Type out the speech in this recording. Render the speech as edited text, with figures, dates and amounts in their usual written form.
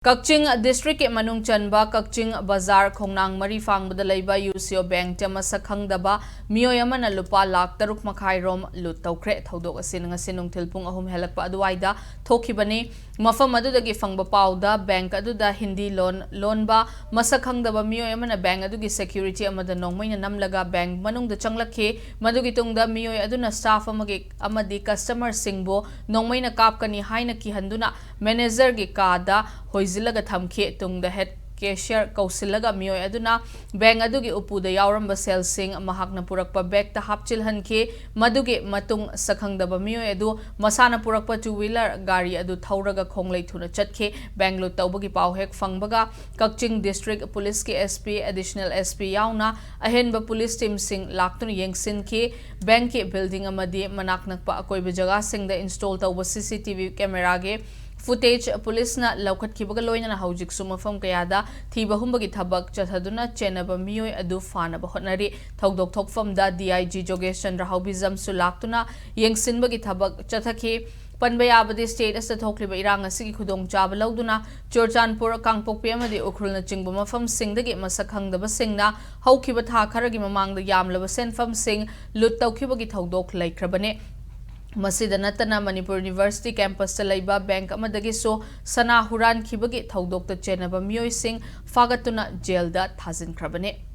Kakching district manung chanba Kakching bazar khongnang mari fangbada leiba UCO bank tema sakhangdaba mioy amana lupa lakh taruk makhai rom lut tawkhre thodok asin ngasi nungthil pung ahum helakpa aduaida thokhibani mafam adudagi fangba pauda bank aduda hindi loan ba masakhangdaba mioy amana bank adugi security amada nongmaina namlaga bank manungda changlakhe madugi tungda mioy aduna staff amadi customer singbo nongmaina kapkani haina ki handuna manager gi kada hoizilaga thamkhe tungda head cashier kausilaga mioy aduna bank adugi upuda yauramba sales sing mahakna purakpa bag ta hapchil hanke madugi matung sakhangdaba mioy adu masana purakpa two wheeler gari adu thauraga khonglei thuna chatke bangalore tawbagi paw hek fangbaga Kakching district police ke SP additional SP yauna ahenba police team sing laktun yengsin ke bank ke building amadi manaknakpa akoiba jaga singda install tawba CCTV camera ge footage police na laukat kibaga loina na haujik sumafam kayada thiba humbagi thabak chathaduna chenaba miyoi adu fana ba hotnari thogdok thokfam da DIG Jogesh Chandra Haubizam sulaktuna yengsinbagi thabak chathaki Panbayabadi state as the Tokliba Irang Siki Kudong Jabalauduna, Churchanpur, Kangpokpi amadi Ukrulna Chingbuma from Sing the Gate Masakang the Basingna, Haukibata Karagim among the Yamla Sen from Sing, Lutau Kibagi Togdok Lake Krabane. Masida natana Manipur University campus Talaiba Bank Amadagiso Sana Huran Kibagi Togdok the Chenaba Mioy Sing Fagatuna jail da Tazin Krabane.